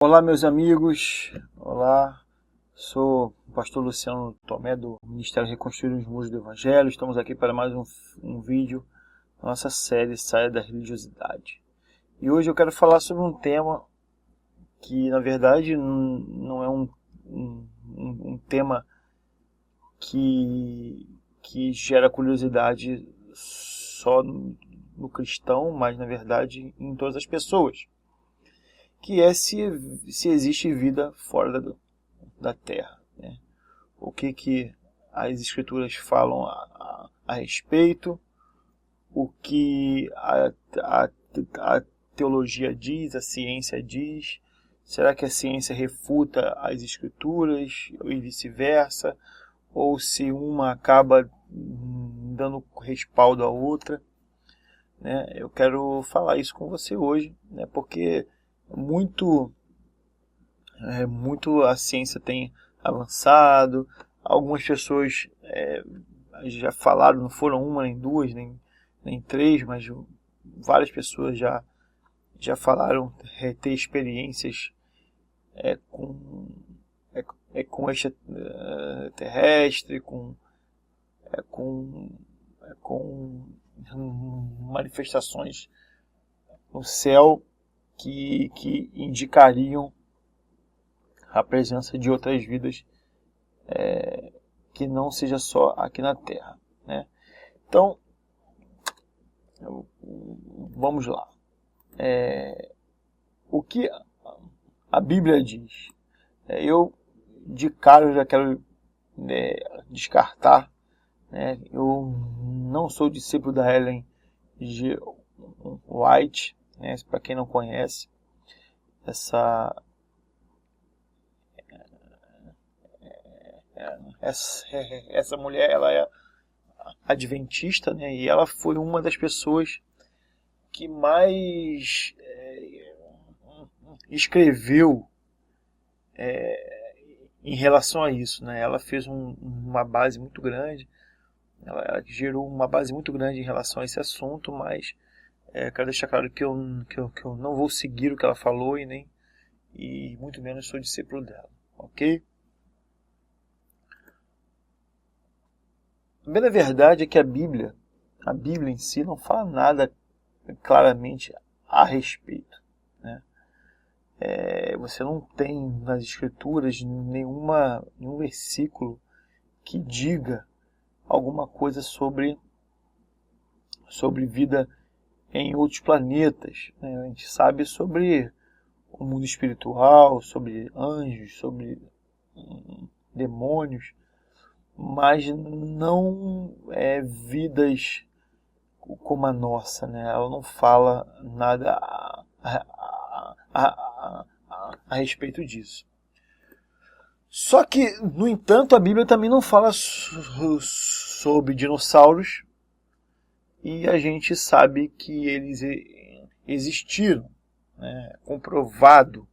Olá, meus amigos. Olá, sou o pastor Luciano Tomé do Ministério Reconstruir os Muros do Evangelho. Estamos aqui para mais um vídeo da nossa série Saia da Religiosidade. E hoje eu quero falar sobre um tema que, na verdade, não é um tema que gera curiosidade só no cristão, mas, na verdade, em todas as pessoas. Que é se existe vida fora da Terra. Né? O que as Escrituras falam a respeito, o que a teologia diz, a ciência diz. Será que a ciência refuta as Escrituras e vice-versa? Ou se uma acaba dando respaldo à outra? Né? Eu quero falar isso com você hoje, né? Porque muito a ciência tem avançado. Algumas pessoas já falaram, não foram uma, nem duas, nem três, mas várias pessoas já falaram ter experiências com extraterrestre, com manifestações no céu que indicariam a presença de outras vidas que não seja só aqui na Terra. Né? Então, vamos lá. O que a Bíblia diz? Eu, de cara, já quero descartar. Né? Eu não sou discípulo da Ellen G. White. Né? Para quem não conhece, essa mulher, ela é adventista, né? E ela foi uma das pessoas que mais escreveu em relação a isso, né? Ela fez uma base muito grande, ela gerou uma base muito grande em relação a esse assunto, mas quero deixar claro que eu não vou seguir o que ela falou e muito menos sou discípulo dela, ok? A primeira verdade é que a Bíblia em si não fala nada claramente a respeito. Né? Você não tem nas Escrituras nenhum versículo que diga alguma coisa sobre vida em outros planetas. Né? A gente sabe sobre o mundo espiritual, sobre anjos, sobre demônios, mas não vidas como a nossa, né? Ela não fala nada a respeito disso. Só que, no entanto, a Bíblia também não fala sobre dinossauros, e a gente sabe que eles existiram, né? Comprovado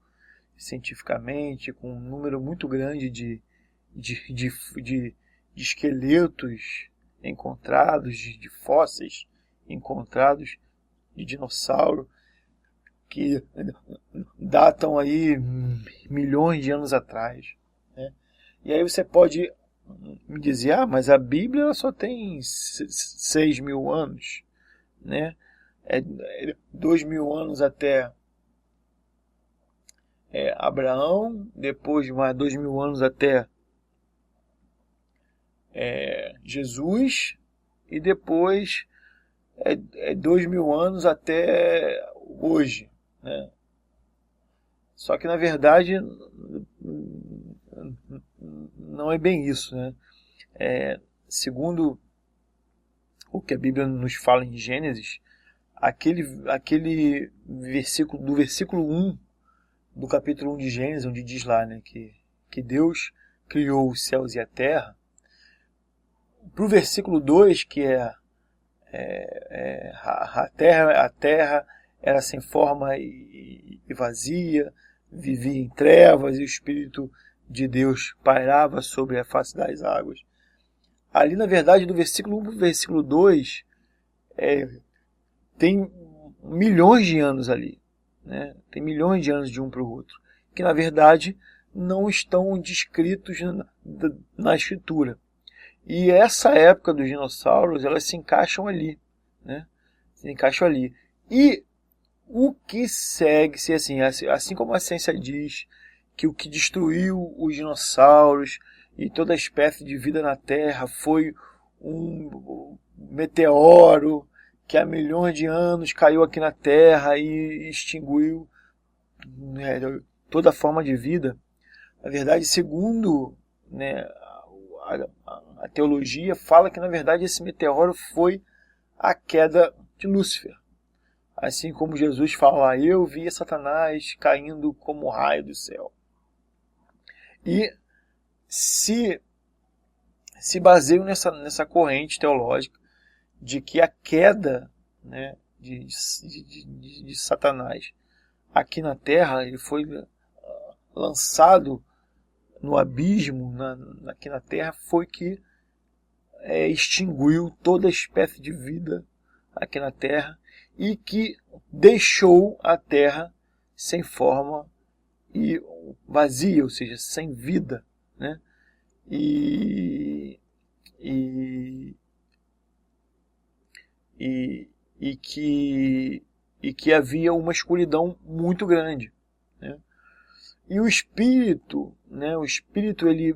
cientificamente, com um número muito grande de esqueletos encontrados, de fósseis encontrados de dinossauro, que datam aí milhões de anos atrás. Né? E aí você pode me dizer, mas a Bíblia ela só tem 6.000 anos. Né? 2.000 anos até Abraão, depois mais 2.000 anos até Jesus, e depois 2.000 anos até hoje. Né? Só que, na verdade, não é bem isso. Né? Segundo o que a Bíblia nos fala em Gênesis, aquele versículo, do versículo 1 do capítulo 1 de Gênesis, onde diz lá, né, que Deus criou os céus e a terra, para o versículo 2, que a terra era sem forma e vazia, vivia em trevas, e o Espírito de Deus pairava sobre a face das águas. Ali, na verdade, do versículo 1 para o versículo 2, tem milhões de anos ali. Né? Tem milhões de anos de um para o outro. que na verdade não estão descritos na escritura. E essa época dos dinossauros, elas se encaixam ali, né? Se encaixam ali. E o que segue-se, assim como a ciência diz que o que destruiu os dinossauros e toda a espécie de vida na Terra foi um meteoro que há milhões de anos caiu aqui na Terra e extinguiu, né, toda forma de vida. Na verdade, segundo, né, a teologia, fala que na verdade esse meteoro foi a queda de Lúcifer. Assim como Jesus fala, eu vi Satanás caindo como raio do céu. E se baseiam nessa corrente teológica de que a queda, né, de Satanás aqui na Terra, ele foi lançado no abismo aqui na Terra, foi que extinguiu toda espécie de vida aqui na Terra e que deixou a Terra sem forma e vazia, ou seja, sem vida, né? E que havia uma escuridão muito grande, né? E o espírito, né? O espírito ele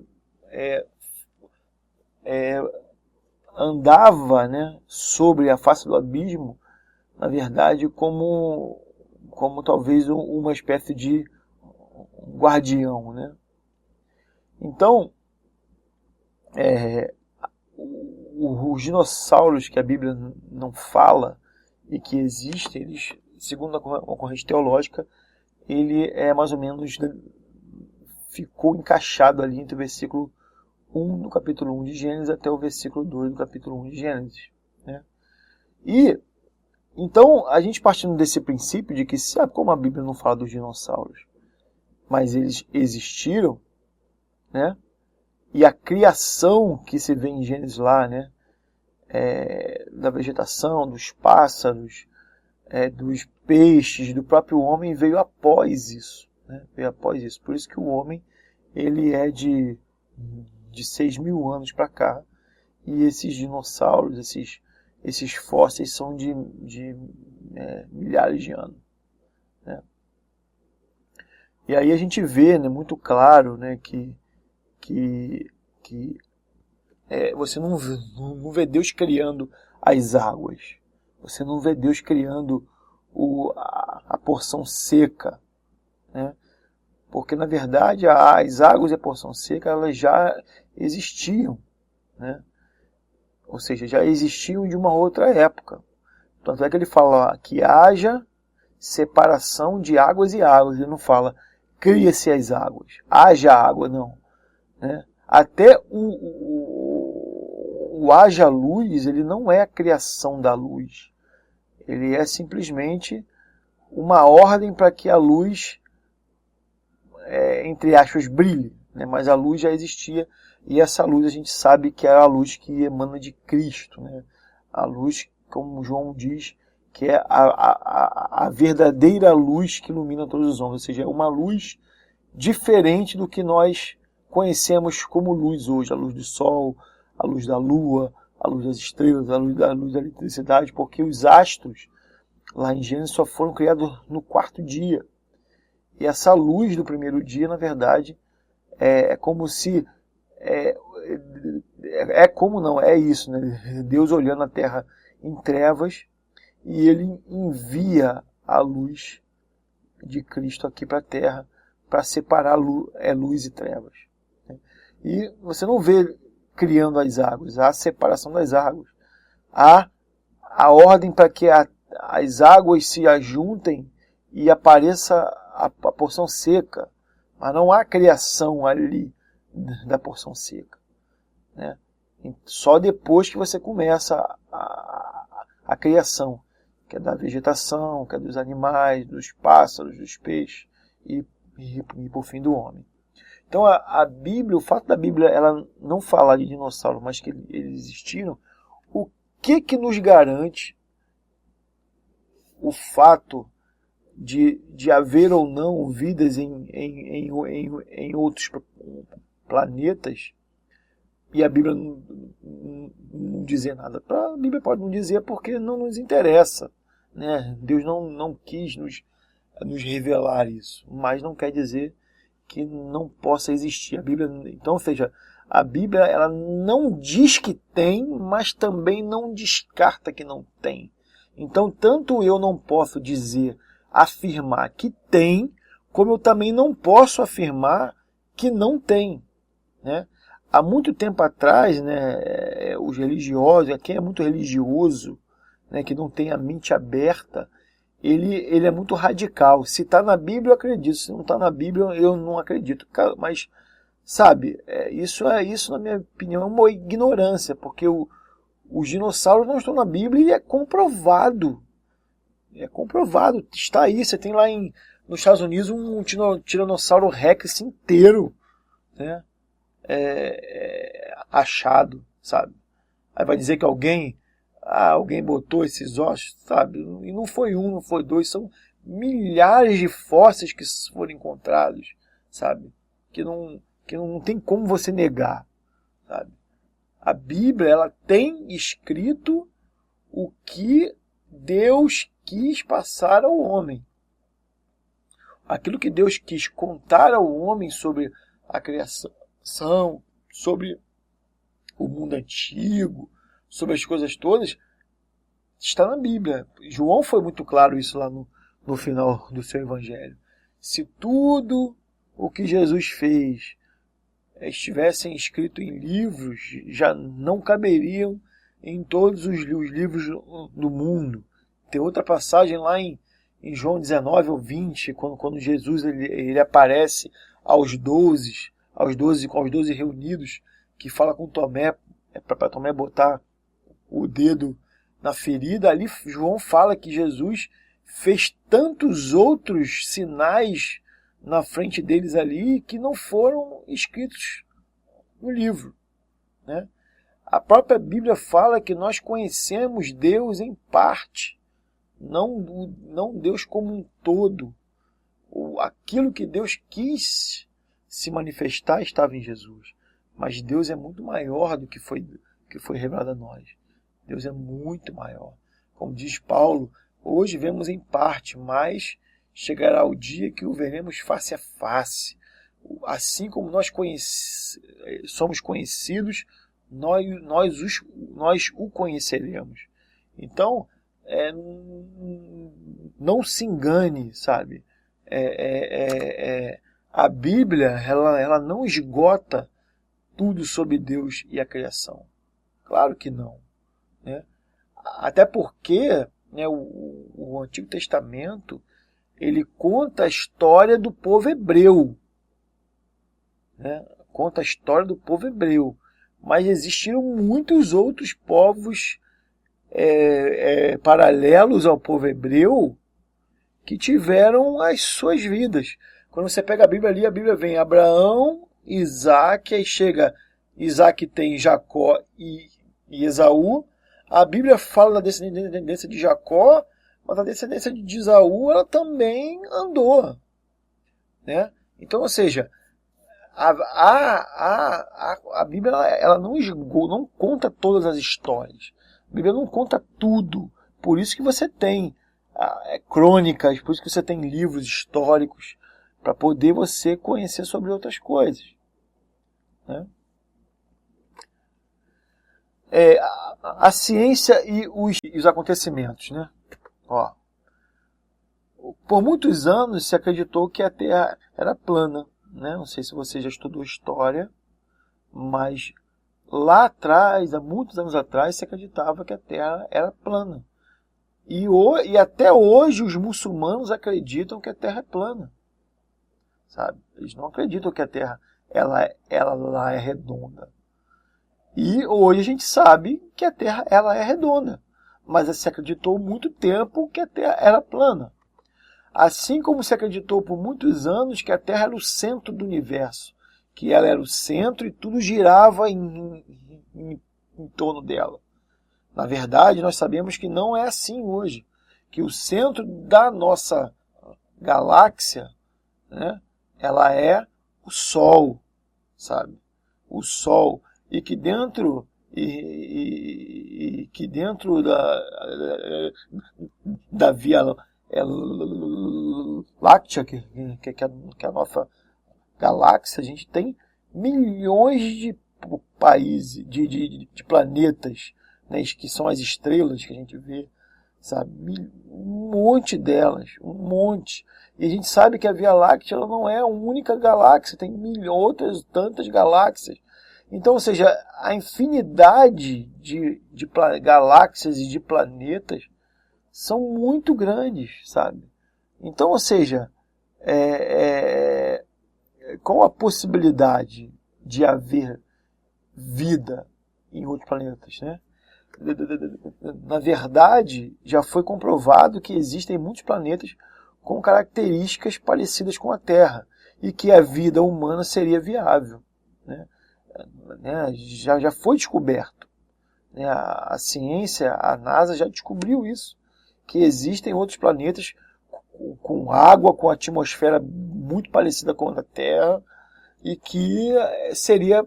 andava, né, sobre a face do abismo, na verdade, como talvez uma espécie de guardião, né? Então, os dinossauros que a Bíblia não fala e que existem, eles, segundo a corrente teológica, ele é mais ou menos, ficou encaixado ali entre o versículo 1 do capítulo 1 de Gênesis até o versículo 2 do capítulo 1 de Gênesis, né? E então, a gente partindo desse princípio de que, sabe como a Bíblia não fala dos dinossauros, mas eles existiram, né? E a criação que se vê em Gênesis lá, né? Da vegetação, dos pássaros, dos peixes, do próprio homem, veio após isso, né? Veio após isso. Por isso que o homem, ele é de 6.000 anos para cá, e esses dinossauros, esses fósseis são de milhares de anos, né? E aí a gente vê, né, muito claro, né, que você não vê Deus criando as águas, você não vê Deus criando a porção seca, né? Porque na verdade as águas e a porção seca, elas já existiam, né? Ou seja, já existiam de uma outra época. Tanto é que ele fala que haja separação de águas e águas. Ele não fala cria-se as águas, haja água, não, né? Até o haja luz, ele não é a criação da luz. Ele é simplesmente uma ordem para que a luz, entre aspas, brilhe, né? Mas a luz já existia. E essa luz a gente sabe que é a luz que emana de Cristo, né? A luz, como João diz, que é a verdadeira luz que ilumina todos os homens. Ou seja, é uma luz diferente do que nós conhecemos como luz hoje. A luz do sol, a luz da lua, a luz das estrelas, a luz da eletricidade. Porque os astros, lá em Gênesis, só foram criados no 4º dia. E essa luz do primeiro dia, na verdade, é como se... é isso, né? Deus olhando a terra em trevas e ele envia a luz de Cristo aqui para a terra para separar luz e trevas. E você não vê criando as águas, há a separação das águas, há a ordem para que as águas se ajuntem e apareça a porção seca, mas não há criação ali da porção seca, né? Só depois que você começa a criação, que é da vegetação, que é dos animais, dos pássaros, dos peixes e por fim do homem. Então a Bíblia, o fato da Bíblia ela não falar de dinossauros, mas que eles existiram, o que nos garante o fato de haver ou não vidas em outros planetas, e a Bíblia não dizer nada. A Bíblia pode não dizer porque não nos interessa, né? Deus não quis nos revelar isso, mas não quer dizer que não possa existir. A Bíblia, então, ou seja, a Bíblia ela não diz que tem, mas também não descarta que não tem. Então, tanto eu não posso afirmar que tem, como eu também não posso afirmar que não tem, né? Há muito tempo atrás, né, os religiosos, quem é muito religioso, né, que não tem a mente aberta, ele é muito radical. Se está na Bíblia, eu acredito. Se não está na Bíblia, eu não acredito. Mas, sabe, isso, na minha opinião, é uma ignorância, porque os dinossauros não estão na Bíblia e é comprovado. É comprovado. Está aí. Você tem lá nos Estados Unidos um Tiranossauro Rex inteiro, né? Achado, sabe? Aí vai dizer que alguém botou esses ossos, sabe? E não foi um, não foi dois, são milhares de fósseis que foram encontrados, sabe? Que não tem como você negar, sabe? A Bíblia, ela tem escrito o que Deus quis passar ao homem. Aquilo que Deus quis contar ao homem sobre a criação, sobre o mundo antigo, sobre as coisas todas, está na Bíblia. João foi muito claro isso lá no final do seu evangelho. Se tudo o que Jesus fez estivessem escrito em livros, já não caberiam em todos os livros do mundo. Tem outra passagem lá em João 19 ou 20, quando Jesus ele aparece aos 12 reunidos, que fala com Tomé, para Tomé botar o dedo na ferida. Ali João fala que Jesus fez tantos outros sinais na frente deles ali que não foram escritos no livro, né? A própria Bíblia fala que nós conhecemos Deus em parte, não Deus como um todo. Aquilo que Deus quis se manifestar estava em Jesus. Mas Deus é muito maior do que foi revelado a nós. Deus é muito maior. Como diz Paulo, hoje vemos em parte, mas chegará o dia que o veremos face a face. Assim como nós somos conhecidos, nós o conheceremos. Então, não se engane, sabe? A Bíblia ela não esgota tudo sobre Deus e a criação. Claro que não, né? Até porque, né, o Antigo Testamento ele conta a história do povo hebreu, né? Conta a história do povo hebreu, mas existiram muitos outros povos paralelos ao povo hebreu que tiveram as suas vidas. Quando você pega a Bíblia ali, a Bíblia vem Abraão, Isaac, aí chega Isaac, tem Jacó e Esaú. A Bíblia fala da descendência de Jacó, mas a descendência de Esaú ela também andou, né? Então, ou seja, a Bíblia ela não conta todas as histórias. A Bíblia não conta tudo. Por isso que você tem crônicas, por isso que você tem livros históricos, para poder você conhecer sobre outras coisas, né? A ciência e os acontecimentos, né? Por muitos anos se acreditou que a Terra era plana, né? Não sei se você já estudou história, mas lá atrás, há muitos anos atrás, se acreditava que a Terra era plana. E até hoje os muçulmanos acreditam que a Terra é plana, sabe? Eles não acreditam que a Terra ela lá é redonda. E hoje a gente sabe que a Terra ela é redonda, mas se acreditou muito tempo que a Terra era plana. Assim como se acreditou por muitos anos que a Terra era o centro do universo, que ela era o centro e tudo girava em torno dela. Na verdade, nós sabemos que não é assim hoje, que o centro da nossa galáxia, né, ela é o Sol, sabe? O Sol. E que dentro, que dentro da Via Láctea, que é a nossa galáxia, a gente tem milhões de países, de planetas, né, que são as estrelas que a gente vê, sabe? Um monte delas, um monte. E a gente sabe que a Via Láctea ela não é a única galáxia, tem outras tantas galáxias. Então, ou seja, a infinidade de galáxias e de planetas são muito grandes, sabe? Então, ou seja, qual a possibilidade de haver vida em outros planetas, né? Na verdade, já foi comprovado que existem muitos planetas com características parecidas com a Terra e que a vida humana seria viável, né? Já foi descoberto, né? A ciência, a NASA já descobriu isso, que existem outros planetas com água, com atmosfera muito parecida com a da Terra e que seria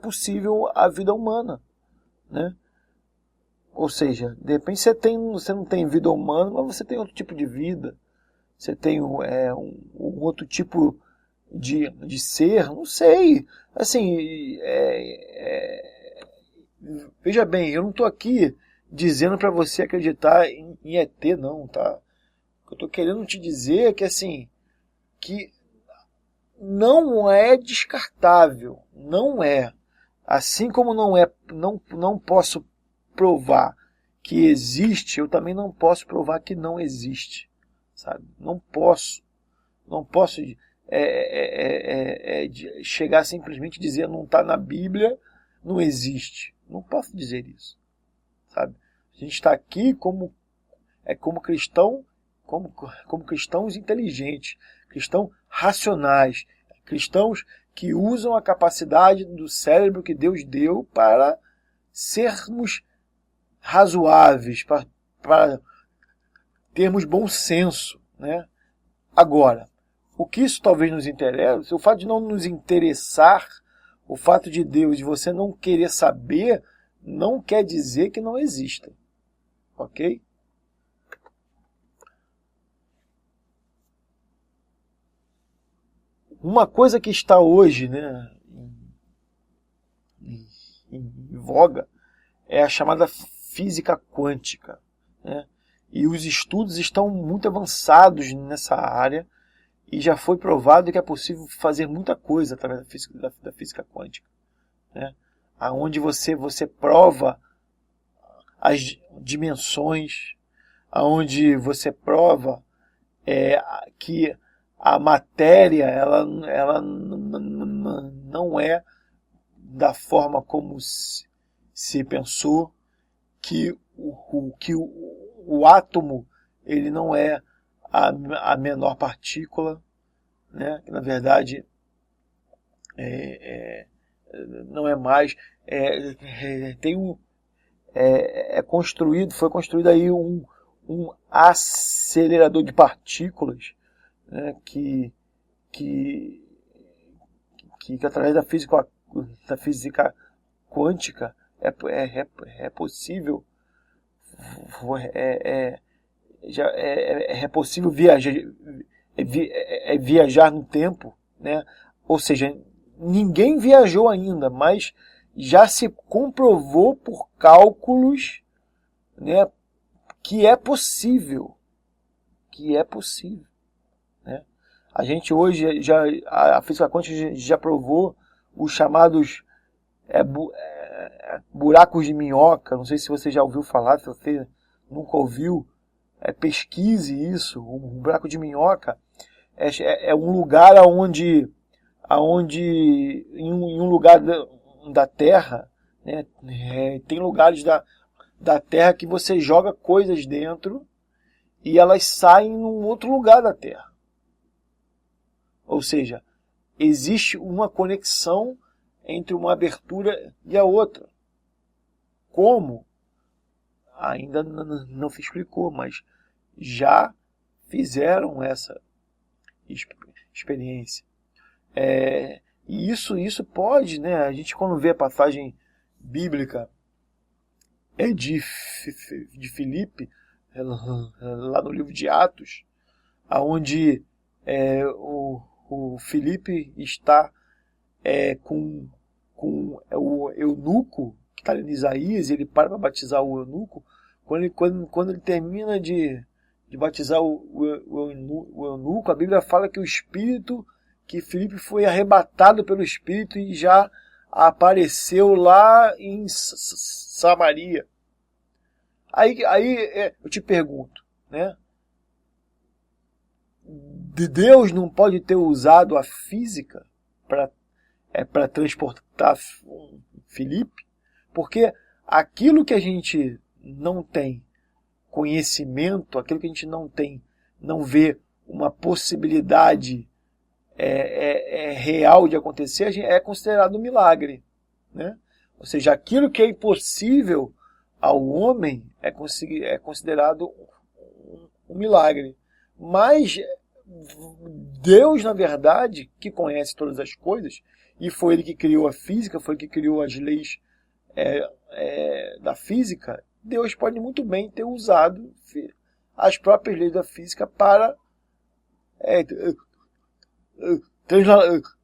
possível a vida humana, né? Ou seja, de repente você não tem vida humana, mas você tem outro tipo de vida. Você tem um outro tipo de ser, não sei. Assim, veja bem, eu não estou aqui dizendo para você acreditar em ET, não, tá? O que eu estou querendo te dizer é que, assim, que não é descartável, não é. Assim como não posso provar que existe, eu também não posso provar que não existe, sabe? Não posso chegar simplesmente e dizer não está na Bíblia, não existe. Não posso dizer isso, sabe? A gente está aqui como cristão, como cristãos inteligentes, cristãos racionais, cristãos que usam a capacidade do cérebro que Deus deu para sermos razoáveis, para termos bom senso, né? Agora, o que isso talvez nos interesse, o fato de não nos interessar, o fato de Deus, de você não querer saber, não quer dizer que não exista. Ok? Uma coisa que está hoje, né, em voga é a chamada física quântica, né? E os estudos estão muito avançados nessa área e já foi provado que é possível fazer muita coisa através da física quântica, né? Aonde você prova as dimensões, aonde você prova que a matéria ela não é da forma como se pensou, que o átomo ele não é a menor partícula, né? Que na verdade não é mais, foi construído aí um acelerador de partículas, né? que através da física quântica é possível possível viajar no tempo, né? Ou seja, ninguém viajou ainda, mas já se comprovou por cálculos, né, que é possível, né? A gente hoje a física quântica já provou os chamados buracos de minhoca. Não sei se você já ouviu falar, se você nunca ouviu, pesquise isso. Um buraco de minhoca é um lugar onde em um lugar da Terra, né, tem lugares da Terra que você joga coisas dentro e elas saem num outro lugar da Terra. Ou seja, existe uma conexão entre uma abertura e a outra. Como? Ainda não se explicou, mas já fizeram essa experiência. E isso pode, né? A gente quando vê a passagem bíblica de Filipe, lá no livro de Atos, onde o Filipe está com o eunuco, que está em Isaías, e ele para batizar o eunuco. Quando ele termina de batizar o eunuco, a Bíblia fala que o Espírito, que Filipe foi arrebatado pelo Espírito e já apareceu lá em Samaria. Aí eu te pergunto, né? Deus não pode ter usado a física para transportar Filipe? Porque aquilo que a gente não tem conhecimento, aquilo que a gente não vê uma possibilidade real de acontecer, é considerado um milagre, né? Ou seja, aquilo que é impossível ao homem é considerado um milagre. Mas Deus, na verdade, que conhece todas as coisas, e foi Ele que criou a física, foi Ele que criou as leis da física, Deus pode muito bem ter usado as próprias leis da física para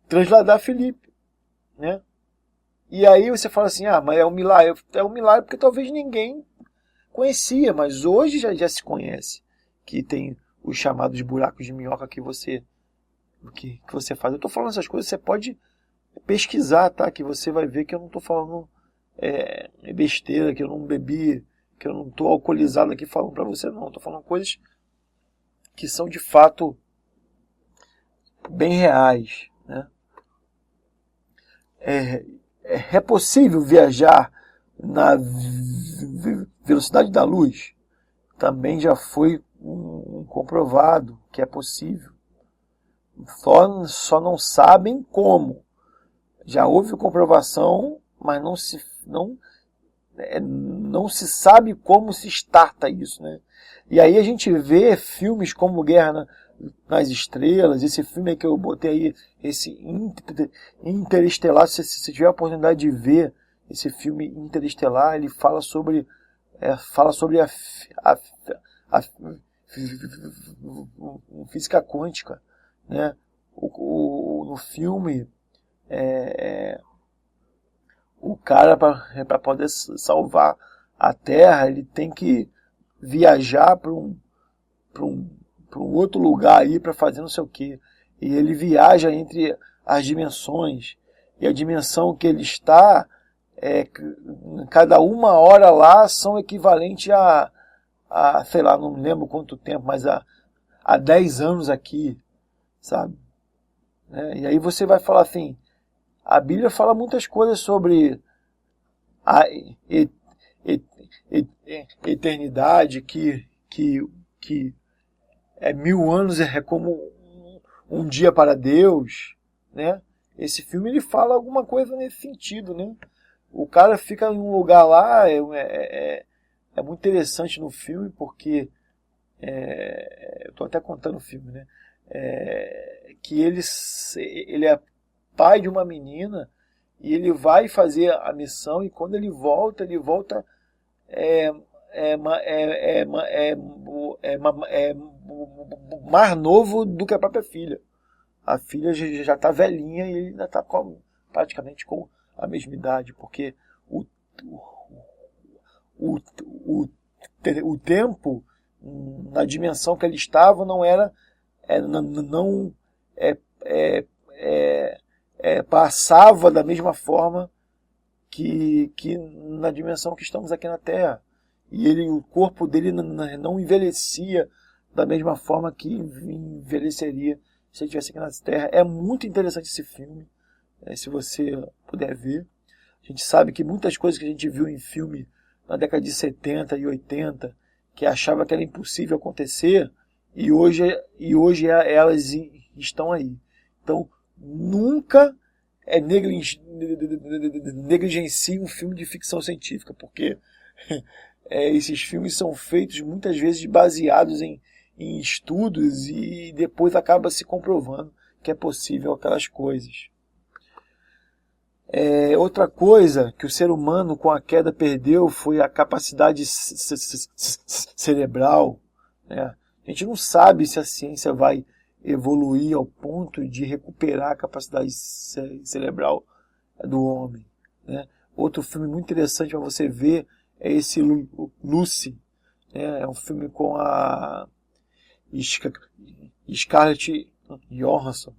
trasladar Filipe, né? E aí você fala assim, mas é um milagre porque talvez ninguém conhecia, mas hoje já se conhece, que tem os chamados buracos de minhoca que você faz. Eu estou falando essas coisas, você pode pesquisar, tá? Que você vai ver que eu não estou falando besteira, que eu não bebi, que eu não estou alcoolizado aqui falando para você, não. Estou falando coisas que são de fato bem reais, né? É possível viajar na velocidade da luz? Também já foi comprovado que é possível. Só não sabem como. Já houve comprovação, mas não se sabe como se starta isso, né? E aí a gente vê filmes como Guerra nas Estrelas, esse filme aí que eu botei aí, esse Interestelar, se você tiver a oportunidade de ver esse filme Interestelar, ele fala sobre a física quântica, né? No filme, o cara, para poder salvar a Terra, ele tem que viajar para um outro lugar aí para fazer não sei o quê. E ele viaja entre as dimensões. E a dimensão que ele está, cada uma hora lá são equivalente a sei lá, não lembro quanto tempo, mas a 10 anos aqui, sabe? E aí você vai falar assim, a Bíblia fala muitas coisas sobre a eternidade, que 1000 anos é como um dia para Deus, né? Esse filme ele fala alguma coisa nesse sentido, né? O cara fica em um lugar lá, é muito interessante no filme, porque eu estou até contando o filme, né? Que ele é pai de uma menina e ele vai fazer a missão, e quando ele volta mais novo do que a própria filha. A filha já está velhinha e ele ainda está praticamente com a mesma idade, porque o tempo na dimensão que ele estava não era passava da mesma forma que na dimensão que estamos aqui na Terra. E o corpo dele não envelhecia da mesma forma que envelheceria se ele estivesse aqui na Terra. É muito interessante esse filme, se você puder ver. A gente sabe que muitas coisas que a gente viu em filme na década de 70 e 80, que achava que era impossível acontecer, e hoje elas estão aí. Então, nunca negligencie um filme de ficção científica, porque esses filmes são feitos muitas vezes baseados em em estudos e depois acaba se comprovando que é possível aquelas coisas. Outra coisa que o ser humano com a queda perdeu foi a capacidade cerebral, né? A gente não sabe se a ciência vai evoluir ao ponto de recuperar a capacidade cerebral do homem, né? Outro filme muito interessante para você ver é esse Lucy, né? É um filme com a Scarlett Johansson,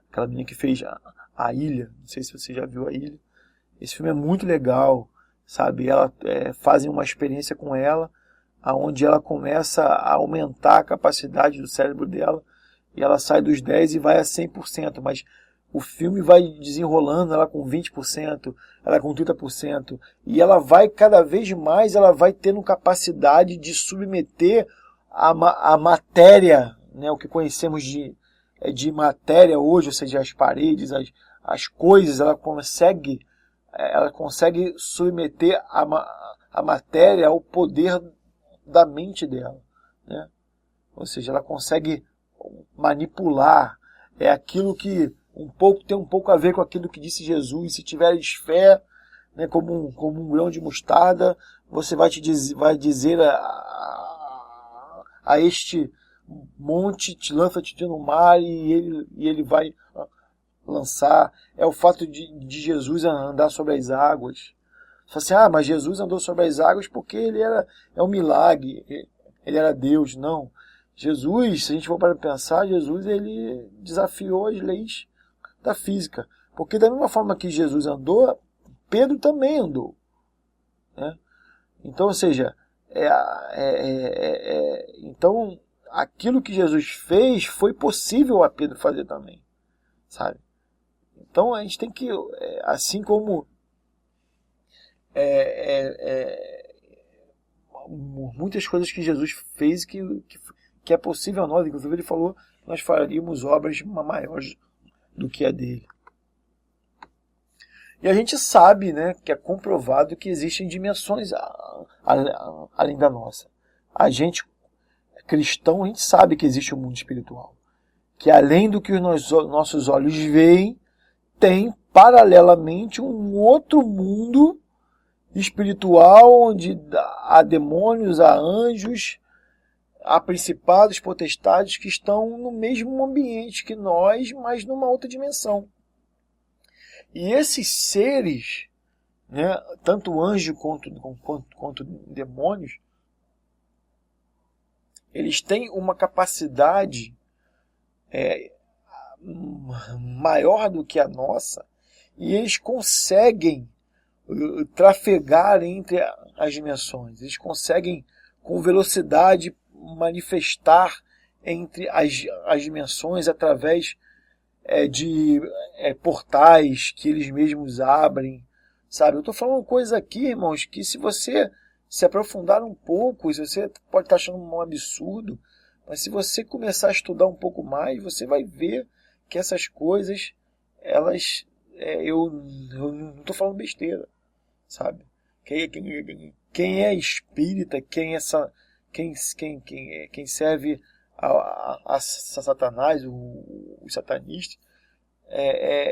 aquela menina que fez a Ilha. Não sei se você já viu A Ilha. Esse filme é muito legal, sabe? Ela fazem uma experiência com ela, aonde ela começa a aumentar a capacidade do cérebro dela, e ela sai dos 10 e vai a 100%, mas o filme vai desenrolando ela com 20%, ela com 30%, e ela vai cada vez mais, ela vai tendo capacidade de submeter a matéria, né, o que conhecemos de matéria hoje, ou seja, as paredes, as coisas, ela consegue submeter a matéria ao poder da mente dela, né? Ou seja, ela consegue manipular. É aquilo que tem um pouco a ver com aquilo que disse Jesus: se tiveres fé, né, como um grão de mostarda, você vai dizer a este monte, lança-te no mar, e ele vai lançar. É o fato de Jesus andar sobre as águas. Você fala assim, mas Jesus andou sobre as águas porque é um milagre, ele era Deus. Não. Jesus, se a gente for para pensar, Jesus ele desafiou as leis da física. Porque da mesma forma que Jesus andou, Pedro também andou, né? Então, ou seja, então aquilo que Jesus fez foi possível a Pedro fazer também, sabe? Então a gente tem que, assim como muitas coisas que Jesus fez que é possível a nós, inclusive ele falou que nós faríamos obras maiores do que a dele. E a gente sabe, né, que é comprovado que existem dimensões além da nossa. A gente, cristão, a gente sabe que existe um mundo espiritual. Que além do que os nossos olhos veem, tem paralelamente um outro mundo espiritual onde há demônios, há anjos, há principados, potestades que estão no mesmo ambiente que nós, mas numa outra dimensão. E esses seres, né, tanto anjos quanto demônios, eles têm uma capacidade maior do que a nossa, e eles conseguem trafegar entre as dimensões. Eles conseguem, com velocidade, manifestar entre as dimensões através de portais que eles mesmos abrem, sabe? Eu estou falando coisa aqui, irmãos, que se você se aprofundar um pouco, você pode estar achando um absurdo, mas se você começar a estudar um pouco mais, você vai ver que essas coisas, elas, eu não estou falando besteira, sabe? Quem é espírita, quem serve a Satanás, os satanistas,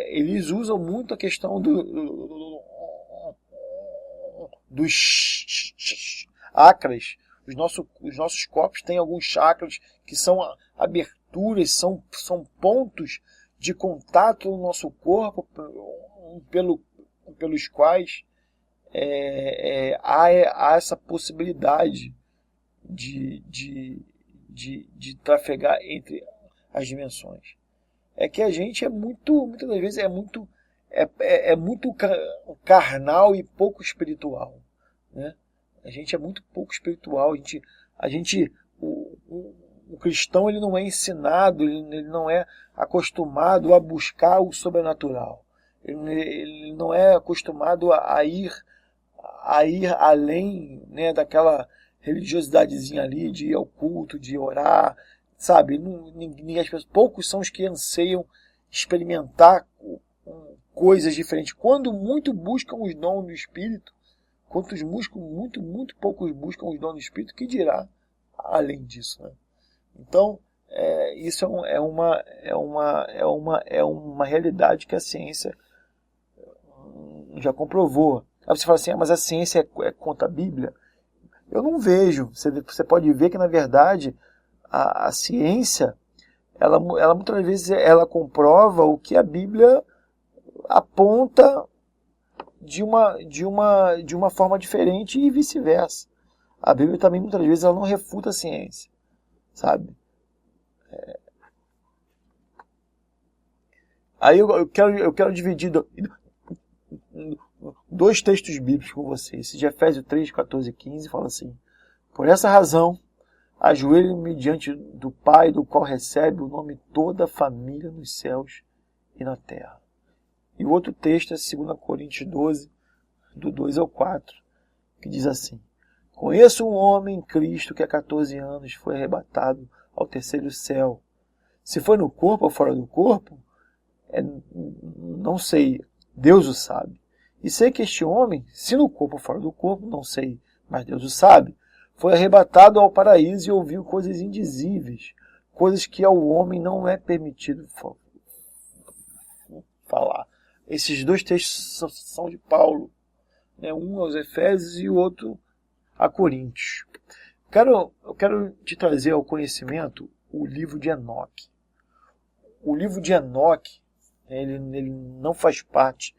eles usam muito a questão dos chakras. Os nossos corpos têm alguns chakras que são aberturas, são pontos de contato no nosso corpo pelos quais há essa possibilidade de trafegar entre as dimensões. É que a gente muitas das vezes é muito carnal e pouco espiritual, né? A gente é muito pouco espiritual. O cristão ele não é ensinado, ele não é acostumado a buscar o sobrenatural. Ele não é acostumado a ir além, né, daquela religiosidadezinha ali de ir ao culto, de orar, sabe? Poucos são os que anseiam experimentar coisas diferentes. Quando muito buscam os dons do Espírito, quantos muito poucos buscam os dons do Espírito, que dirá além disso, né? Então, isso é uma realidade que a ciência já comprovou. Aí você fala assim, mas a ciência é contra a Bíblia? Eu não vejo. Você pode ver que, na verdade, a ciência, ela muitas vezes ela comprova o que a Bíblia aponta de uma forma diferente e vice-versa. A Bíblia também, muitas vezes, ela não refuta a ciência, sabe? Aí eu quero dividir dois textos bíblicos com vocês. Esse de Efésios 3, 14 e 15 fala assim: por essa razão, ajoelhe-me diante do Pai, do qual recebe o nome toda a família nos céus e na terra. E o outro texto é 2 Coríntios 12, do 2 ao 4, que diz assim: conheço um homem em Cristo que há 14 anos foi arrebatado ao terceiro céu. Se foi no corpo ou fora do corpo, não sei, Deus o sabe. E sei que este homem, se no corpo ou fora do corpo, não sei, mas Deus o sabe, foi arrebatado ao paraíso e ouviu coisas indizíveis, coisas que ao homem não é permitido falar. Esses dois textos são de Paulo, né? Um aos Efésios e o outro a Coríntios. Eu quero te trazer ao conhecimento o livro de Enoque. O livro de Enoque, ele não faz parte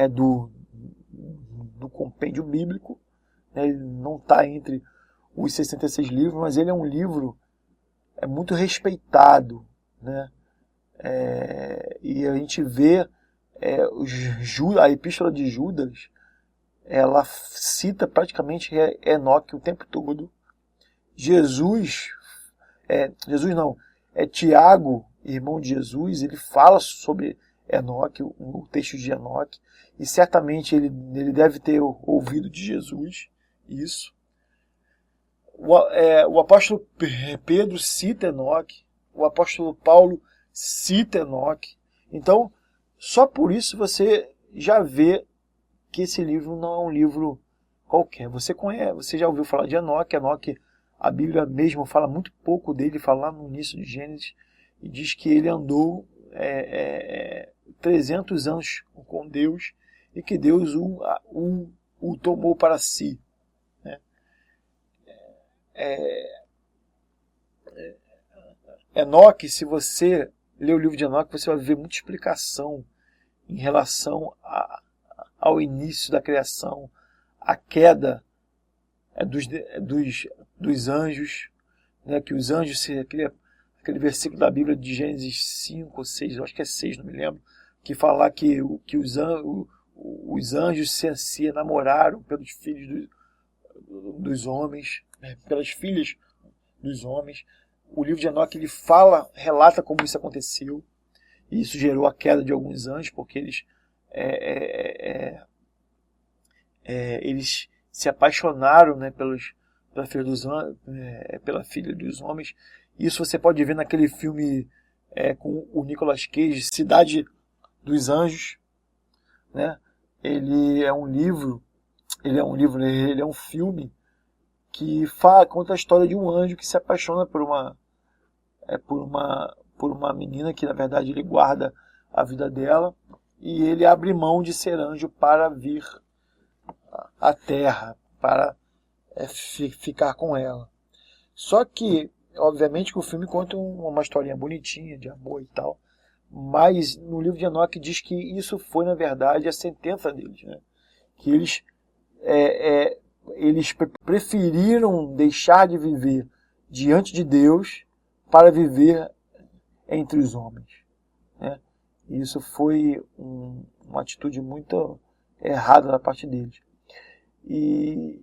do compêndio bíblico, né? Ele não está entre os 66 livros, mas ele é um livro muito respeitado, né? E a gente vê a Epístola de Judas, ela cita praticamente Enoque o tempo todo. Tiago, irmão de Jesus, ele fala sobre Enoque, o texto de Enoque, e certamente ele deve ter ouvido de Jesus isso. O apóstolo Pedro cita Enoque, o apóstolo Paulo cita Enoque. Então, só por isso você já vê que esse livro não é um livro qualquer. Você já ouviu falar de Enoque. Enoque, a Bíblia mesmo fala muito pouco dele, fala lá no início de Gênesis, e diz que ele andou 300 anos com Deus e que Deus o tomou para si. Né? Enoque, se você ler o livro de Enoque, você vai ver muita explicação em relação ao início da criação, a queda dos anjos, né? Que os anjos, aquele versículo da Bíblia de Gênesis 5 ou 6, eu acho que é 6, não me lembro, que fala que os anjos se enamoraram pelos filhos dos homens, né? Pelas filhas dos homens. O livro de Enoque, ele relata como isso aconteceu, e isso gerou a queda de alguns anjos, porque eles se apaixonaram, né, pela filha dos homens. Isso você pode ver naquele filme com o Nicolas Cage, Cidade dos Anjos, né? Ele é um filme que conta a história de um anjo que se apaixona por uma menina que, na verdade, ele guarda a vida dela, e ele abre mão de ser anjo para vir à Terra, para ficar com ela. Só que, obviamente, que o filme conta uma historinha bonitinha de amor e tal, mas no livro de Enoque diz que isso foi, na verdade, a sentença deles, né? Que eles preferiram deixar de viver diante de Deus para viver entre os homens, né? E isso foi uma atitude muito errada da parte deles. E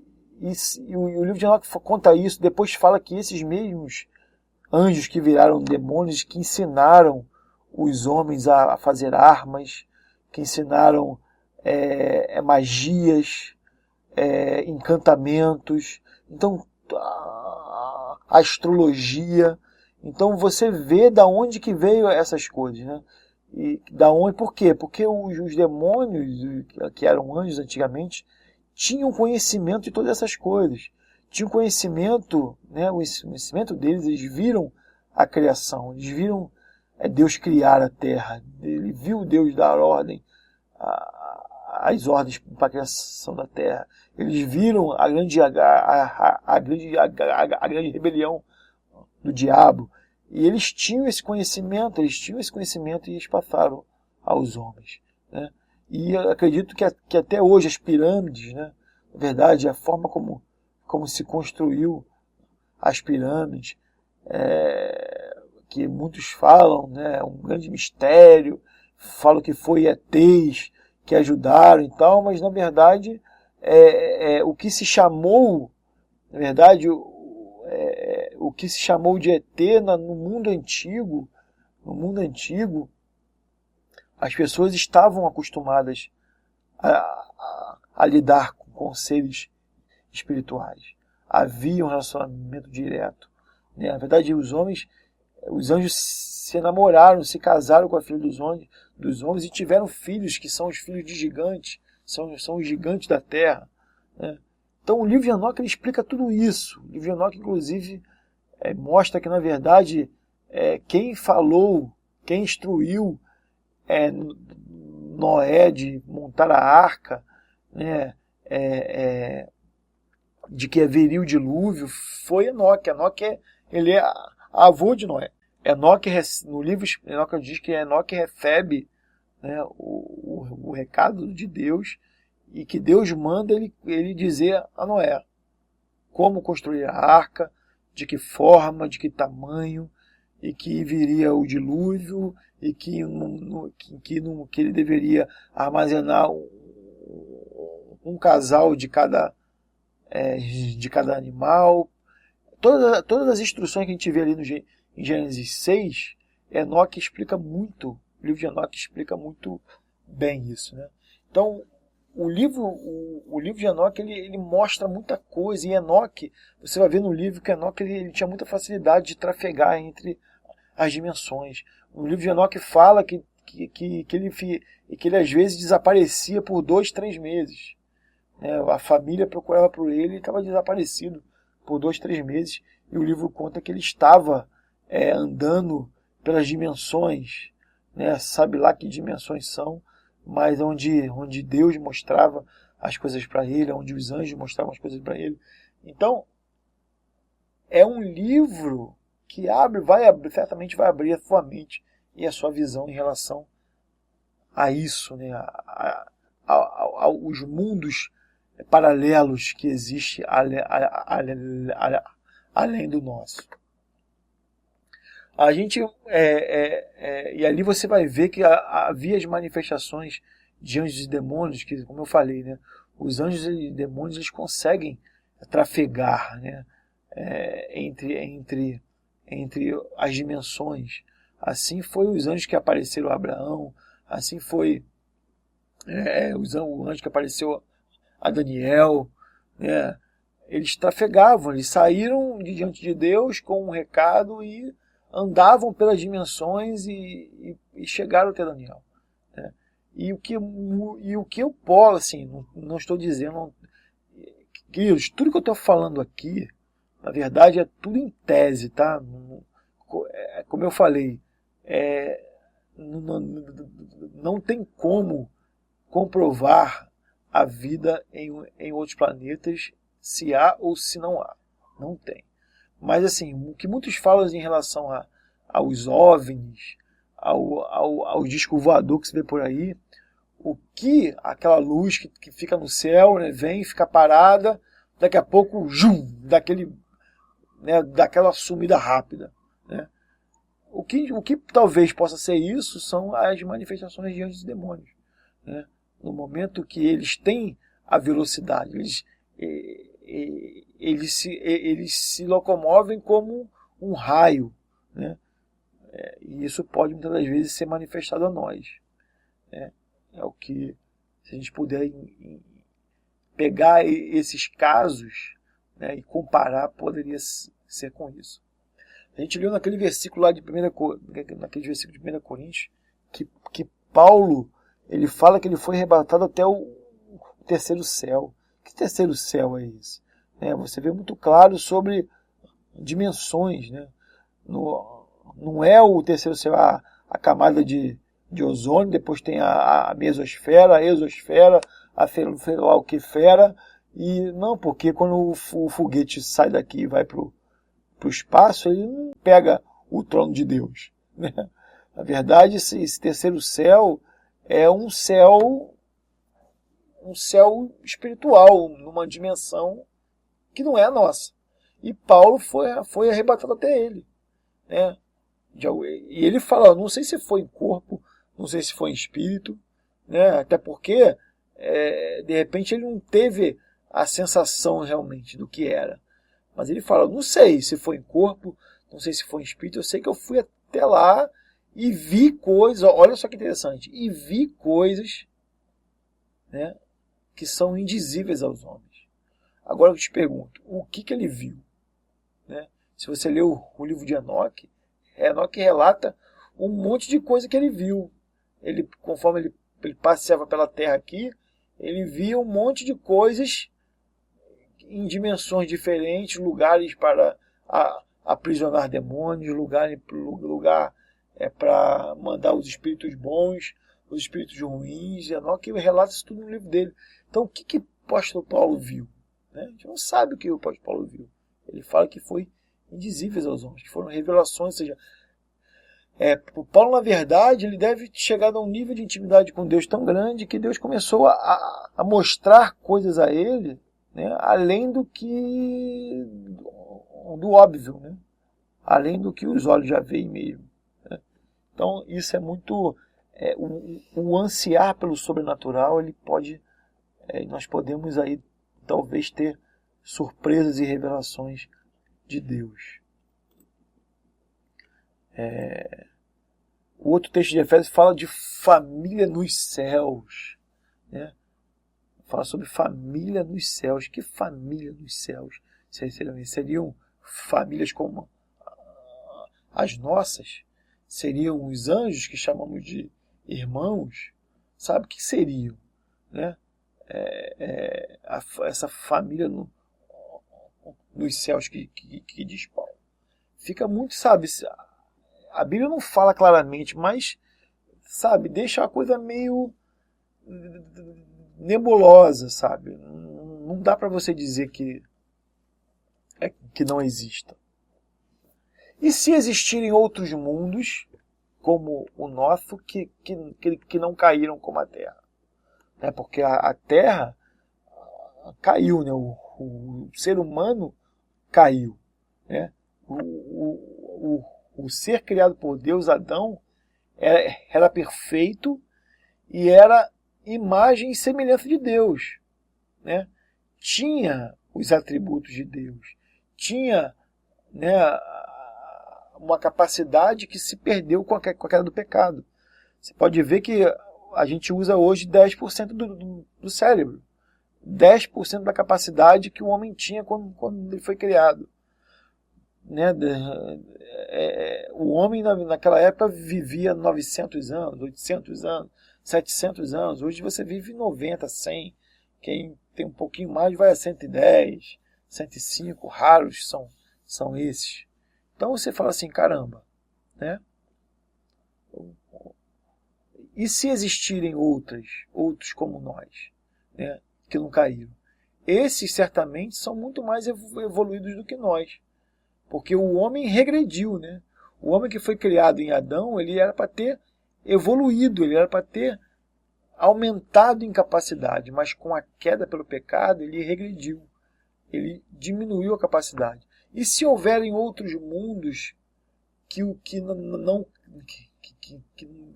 o livro de Enoque conta isso. Depois fala que esses mesmos anjos que viraram demônios, que ensinaram os homens a fazer armas, que ensinaram magias, encantamentos, então a astrologia. Então você vê da onde que veio essas coisas, né? E por quê? Porque os demônios, que eram anjos antigamente, tinham conhecimento de todas essas coisas. tinham conhecimento, né, o conhecimento deles, eles viram a criação, eles viram Deus criar a terra, ele viu Deus dar ordem, as ordens para a criação da terra. Eles viram a grande rebelião do diabo. E eles tinham esse conhecimento, e eles passaram aos homens, né? E eu acredito que até hoje as pirâmides, né, na verdade, a forma como se construiu as pirâmides, que muitos falam, né, um grande mistério, falam que foi ETs que ajudaram e tal, mas na verdade o que se chamou, na verdade, o que se chamou de ET no mundo antigo, as pessoas estavam acostumadas a lidar com seres espirituais. Havia um relacionamento direto, né? Na verdade, os anjos se namoraram, se casaram com a filha dos homens e tiveram filhos que são os filhos de gigantes, são os gigantes da terra, né? Então o livro de Enoque ele explica tudo isso. O livro de Enoque, inclusive, mostra que, na verdade, quem falou, quem instruiu Noé de montar a arca, né, de que haveria o dilúvio, foi Enoque. Enoque ele é avô de Noé. Enoque, no livro Enoque diz que Enoque recebe, né, o recado de Deus, e que Deus manda ele dizer a Noé como construir a arca, de que forma, de que tamanho, e que viria o dilúvio, e que ele deveria armazenar um casal de cada animal. Todas as instruções que a gente vê ali em Gênesis 6, Enoque explica muito, o livro de Enoque explica muito bem isso, né? Então, o livro de Enoque ele mostra muita coisa, e Enoque, você vai ver no livro que Enoque ele tinha muita facilidade de trafegar entre as dimensões. O livro de Enoque fala que ele às vezes desaparecia por 2, 3 meses. A família procurava por ele e estava desaparecido por 2, 3 meses. E o livro conta que ele estava andando pelas dimensões, né? Sabe lá que dimensões são, mas onde Deus mostrava as coisas para ele, onde os anjos mostravam as coisas para ele. Então, é um livro que certamente vai abrir a sua mente e a sua visão em relação a isso, né? Aos mundos paralelos que existem além do nosso. A gente e ali você vai ver que havia as manifestações de anjos e demônios, que, como eu falei, né, os anjos e demônios eles conseguem trafegar, né, entre as dimensões. Assim foi os anjos que apareceram a Abraão, assim foi o anjo que apareceu a Daniel, né? Eles trafegavam, eles saíram de diante de Deus com um recado e andavam pelas dimensões e chegaram até Daniel, né? E o que eu posso, assim, não estou dizendo, queridos, tudo que eu estou falando aqui, na verdade, é tudo em tese, tá? Como eu falei, não tem como comprovar a vida em outros planetas, se há ou se não há. Não tem. Mas assim, o que muitos falam em relação aos OVNIs, ao disco voador que se vê por aí, o que aquela luz que fica no céu, né, vem, fica parada, daqui a pouco, daquela sumida rápida, né? O que talvez possa ser isso são as manifestações de anjos e demônios, né? No momento que eles têm a velocidade, eles se locomovem como um raio, né? E isso pode muitas das vezes ser manifestado a nós, né? É o que, se a gente puder pegar esses casos, né, e comparar, poderia ser com isso. A gente leu naquele versículo lá de 1 Coríntios, que Paulo ele fala que ele foi arrebatado até o terceiro céu. Que terceiro céu é esse? né? Você vê muito claro sobre dimensões, né? Não é o terceiro céu a camada de ozônio, depois tem a mesosfera, a exosfera, a sei lá o que fera, e não, porque quando o foguete sai daqui e vai para o espaço, ele não pega o trono de Deus, né? Na verdade, esse terceiro céu é um céu espiritual, numa dimensão que não é a nossa. E Paulo foi arrebatado até ele, né? E ele fala, não sei se foi em corpo, não sei se foi em espírito, né? Até porque, de repente, ele não teve a sensação realmente do que era. Mas ele fala, não sei se foi em corpo, não sei se foi em espírito, eu sei que eu fui até lá e vi coisas, olha só que interessante, e vi coisas, né, que são indizíveis aos homens. Agora eu te pergunto, o que ele viu? Né? Se você lê o livro de Enoque, Enoque relata um monte de coisa que ele viu. Conforme ele passeava pela terra aqui, ele via um monte de coisas em dimensões diferentes, lugares para aprisionar demônios, lugar para mandar os espíritos bons, os espíritos ruins. Enoque relata isso tudo no livro dele. Então, o que o apóstolo Paulo viu? Né? A gente não sabe o que o apóstolo Paulo viu. Ele fala que foi indizíveis aos homens, que foram revelações, ou seja, o Paulo, na verdade, ele deve ter chegado a um nível de intimidade com Deus tão grande que Deus começou a mostrar coisas a ele, né, além do óbvio, né, além do que os olhos já veem mesmo. Né. Então, isso é muito... o ansiar pelo sobrenatural, ele pode... nós podemos aí, talvez, ter surpresas e revelações de Deus. O outro texto de Efésios fala de família nos céus, né? Fala sobre família nos céus. Que família nos céus? Seriam famílias como as nossas? Seriam os anjos que chamamos de irmãos? Sabe o que seriam? Né? Essa família nos céus que diz Paulo. Fica muito, sabe... A Bíblia não fala claramente, mas, sabe, deixa a coisa meio nebulosa, sabe? Não dá para você dizer que não exista. E se existirem outros mundos, como o nosso, que não caíram como a Terra? Porque a Terra caiu, né? O ser humano caiu, né? O ser criado por Deus, Adão, era perfeito e era imagem e semelhança de Deus, né? Tinha os atributos de Deus, tinha, né, uma capacidade que se perdeu com a queda do pecado. Você pode ver que a gente usa hoje 10% do cérebro, 10% da capacidade que o homem tinha quando ele foi criado. Né? O homem naquela época vivia 900 anos, 800 anos, 700 anos. Hoje você vive 90, 100. Quem tem um pouquinho mais vai a 110, 105. Raros são esses. Então você fala assim, caramba, né? E se existirem outros como nós, né, que não caíram? Esses certamente são muito mais evoluídos do que nós. Porque o homem regrediu, né? O homem que foi criado em Adão, ele era para ter evoluído, ele era para ter aumentado em capacidade, mas com a queda pelo pecado, ele regrediu. Ele diminuiu a capacidade. E se houverem outros mundos que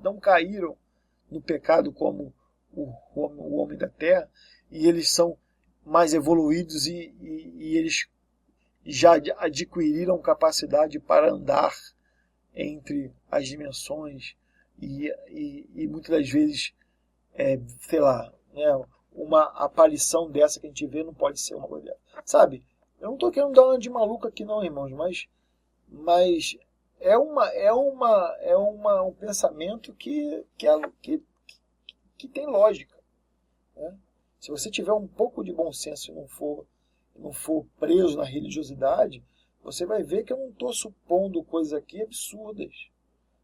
não caíram no pecado como o homem da terra, e eles são mais evoluídos e eles já adquiriram capacidade para andar entre as dimensões e muitas das vezes, sei lá, né, uma aparição dessa que a gente vê não pode ser uma coisa dessa. Sabe? Eu não estou querendo dar uma de maluco aqui não, irmãos, mas é um pensamento que tem lógica. Né? Se você tiver um pouco de bom senso e não for preso na religiosidade, você vai ver que eu não estou supondo coisas aqui absurdas,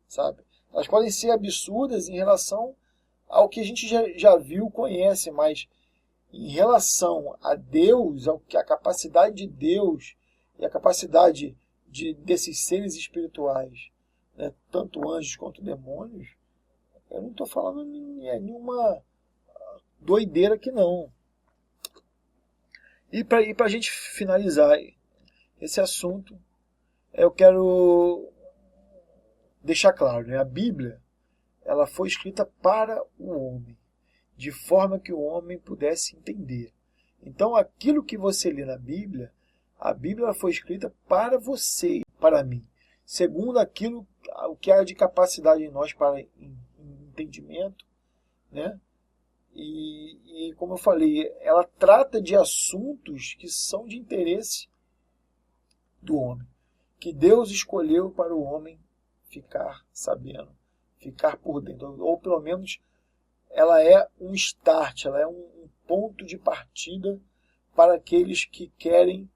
sabe? Elas podem ser absurdas em relação ao que a gente já viu, conhece, mas em relação a Deus, ao que a capacidade de Deus e a capacidade desses seres espirituais, né, tanto anjos quanto demônios, eu não estou falando nenhuma doideira aqui não. E para a gente finalizar esse assunto, eu quero deixar claro, né? A Bíblia, ela foi escrita para o homem, de forma que o homem pudesse entender. Então, aquilo que você lê na Bíblia, a Bíblia foi escrita para você, para mim, segundo aquilo o que há de capacidade em nós para entendimento, né? E como eu falei, ela trata de assuntos que são de interesse do homem, que Deus escolheu para o homem ficar sabendo, ficar por dentro, ou pelo menos ela é um start, ela é um ponto de partida para aqueles que querem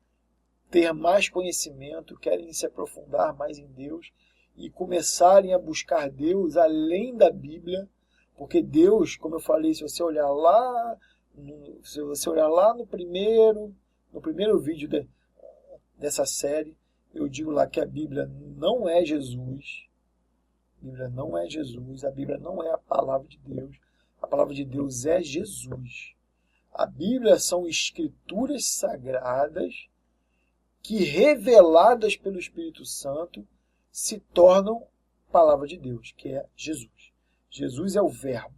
ter mais conhecimento, querem se aprofundar mais em Deus e começarem a buscar Deus além da Bíblia, porque Deus, como eu falei, se você olhar lá no primeiro vídeo dessa série, eu digo lá que a Bíblia não é Jesus. A Bíblia não é Jesus, a Bíblia não é a palavra de Deus. A palavra de Deus é Jesus. A Bíblia são escrituras sagradas que, reveladas pelo Espírito Santo, se tornam palavra de Deus, que é Jesus. Jesus é o Verbo.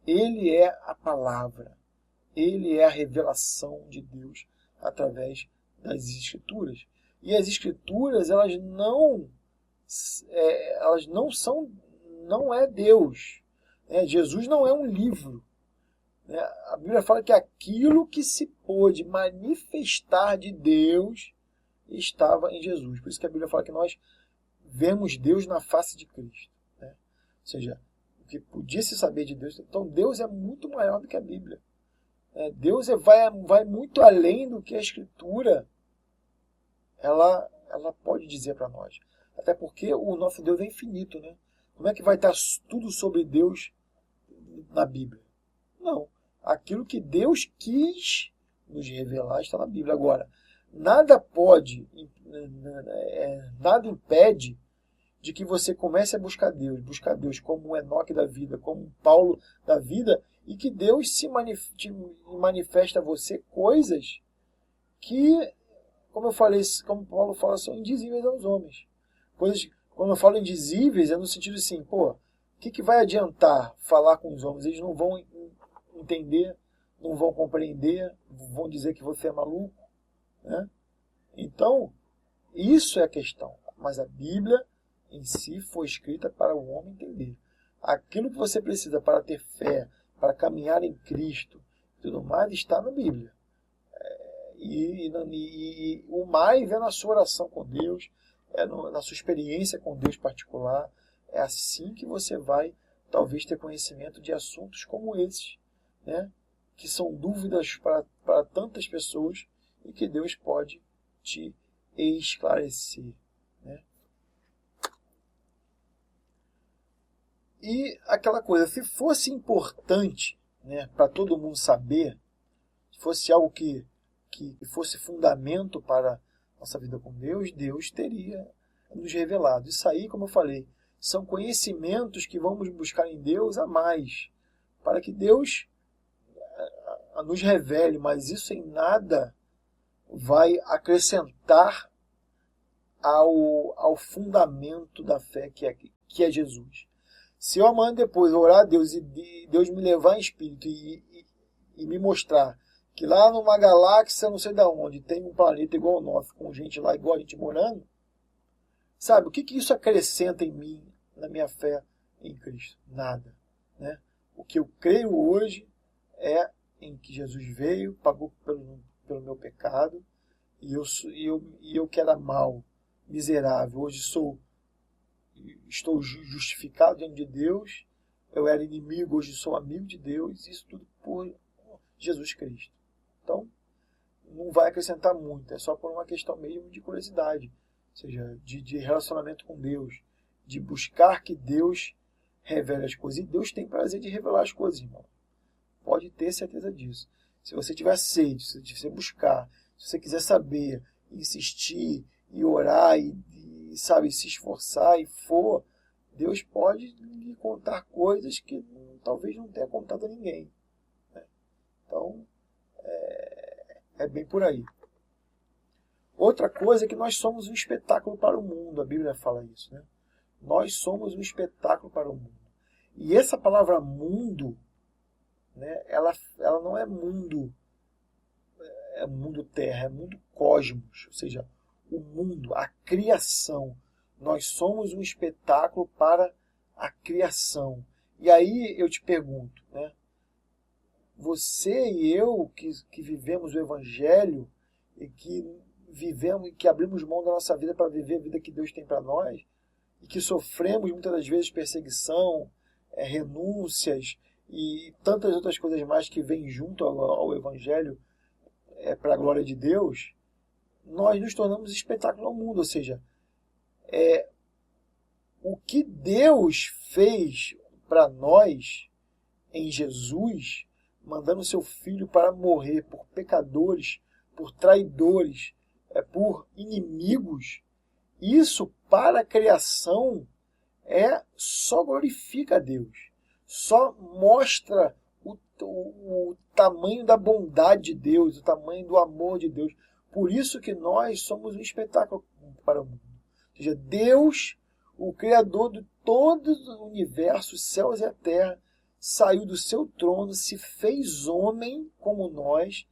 Ele é a palavra. Ele é a revelação de Deus através das Escrituras. E as Escrituras, elas não é Deus. Jesus não é um livro. A Bíblia fala que aquilo que se pôde manifestar de Deus estava em Jesus. Por isso que a Bíblia fala que nós vemos Deus na face de Cristo. Ou seja, o que podia se saber de Deus. Então Deus é muito maior do que a Bíblia. Deus vai muito além do que a Escritura ela pode dizer para nós. Até porque o nosso Deus é infinito, né? Como é que vai estar tudo sobre Deus na Bíblia? Não. Aquilo que Deus quis nos revelar está na Bíblia. Agora, nada impede de que você comece a buscar Deus como o Enoque da vida, como o Paulo da vida, e que Deus manifesta a você coisas que, como eu falei, como Paulo fala, são indizíveis aos homens. Coisas, quando eu falo indizíveis, é no sentido assim, o que vai adiantar falar com os homens? Eles não vão entender, não vão compreender, vão dizer que você é maluco, né? Então, isso é a questão. Mas a Bíblia em si foi escrita para o homem entender. Aquilo que você precisa para ter fé, para caminhar em Cristo, tudo mais está na Bíblia. E o mais é na sua oração com Deus, na sua experiência com Deus particular. É assim que você vai, talvez, ter conhecimento de assuntos como esses, né? Que são dúvidas para tantas pessoas e que Deus pode te esclarecer, né? E aquela coisa, se fosse importante, né, para todo mundo saber, se fosse algo que fosse fundamento para a nossa vida com Deus, Deus teria nos revelado. Isso aí, como eu falei, são conhecimentos que vamos buscar em Deus a mais, para que Deus nos revele, mas isso em nada vai acrescentar ao fundamento da fé que é Jesus. Se eu amanhã depois orar a Deus e Deus me levar em espírito e me mostrar que lá numa galáxia, não sei de onde, tem um planeta igual ao nosso, com gente lá igual a gente morando, sabe, o que isso acrescenta em mim, na minha fé em Cristo? Nada, né? O que eu creio hoje é em que Jesus veio, pagou pelo meu pecado, e eu que era mal, miserável, hoje estou justificado diante de Deus. Eu era inimigo, hoje sou amigo de Deus. Isso tudo por Jesus Cristo. Então, não vai acrescentar muito, é só por uma questão mesmo de curiosidade, ou seja, de relacionamento com Deus, de buscar que Deus revele as coisas. E Deus tem prazer de revelar as coisas, irmão. Pode ter certeza disso. Se você tiver sede, se você buscar, se você quiser saber, insistir, e orar, sabe, se esforçar, e for, Deus pode lhe contar coisas que talvez não tenha contado a ninguém. Né? Então, é bem por aí. Outra coisa é que nós somos um espetáculo para o mundo. A Bíblia fala isso, né? Nós somos um espetáculo para o mundo. E essa palavra mundo, né, ela não é mundo, é mundo terra, é mundo cosmos, ou seja, o mundo, a criação. Nós somos um espetáculo para a criação. E aí eu te pergunto, né, você e eu que vivemos o Evangelho e que vivemos e que abrimos mão da nossa vida para viver a vida que Deus tem para nós e que sofremos muitas das vezes perseguição, renúncias e tantas outras coisas mais que vêm junto ao Evangelho para a glória de Deus, nós nos tornamos espetáculo ao mundo. Ou seja, o que Deus fez para nós em Jesus, mandando seu Filho para morrer por pecadores, por traidores, por inimigos, isso para a criação só glorifica a Deus, só mostra o tamanho da bondade de Deus, o tamanho do amor de Deus. Por isso que nós somos um espetáculo para o mundo. Ou seja, Deus, o Criador de todo o universo, os céus e a terra, saiu do seu trono, se fez homem como nós,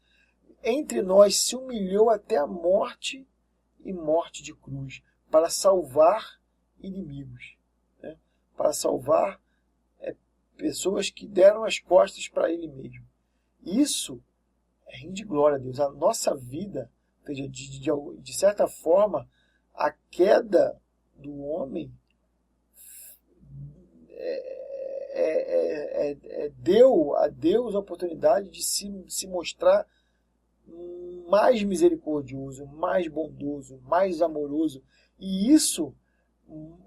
entre nós se humilhou até a morte e morte de cruz, para salvar inimigos, né? Para salvar pessoas que deram as costas para Ele mesmo. Isso rende glória a Deus. A nossa vida, ou seja, de certa forma, a queda do homem deu a Deus a oportunidade de se mostrar mais misericordioso, mais bondoso, mais amoroso. E isso,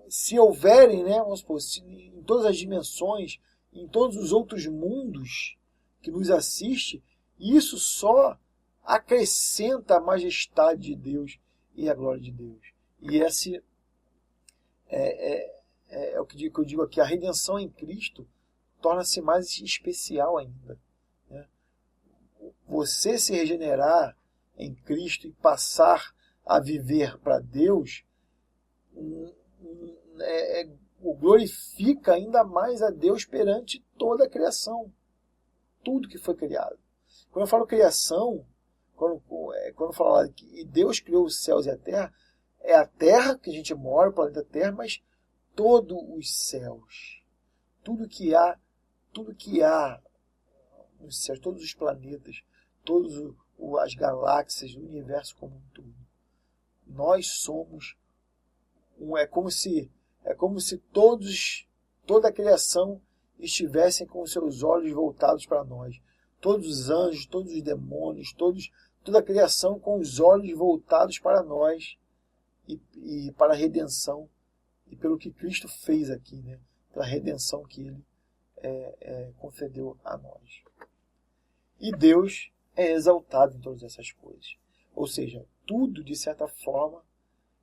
se houverem, né, vamos supor, em todas as dimensões, em todos os outros mundos que nos assiste, isso só acrescenta a majestade de Deus e a glória de Deus. E esse é o que eu digo aqui, a redenção em Cristo torna-se mais especial ainda. Né? Você se regenerar em Cristo e passar a viver para Deus glorifica ainda mais a Deus perante toda a criação. Tudo que foi criado. Quando eu falo criação, quando eu falo que Deus criou os céus e a terra, é a terra que a gente mora, o planeta Terra, mas todos os céus. Tudo que há nos céus, todos os planetas, todas as galáxias, o universo como um todo. Nós somos é como se toda a criação estivessem com os seus olhos voltados para nós. Todos os anjos, todos os demônios, toda a criação com os olhos voltados para nós e para a redenção e pelo que Cristo fez aqui, né? Pela redenção que Ele concedeu a nós. E Deus é exaltado em todas essas coisas. Ou seja, tudo, de certa forma,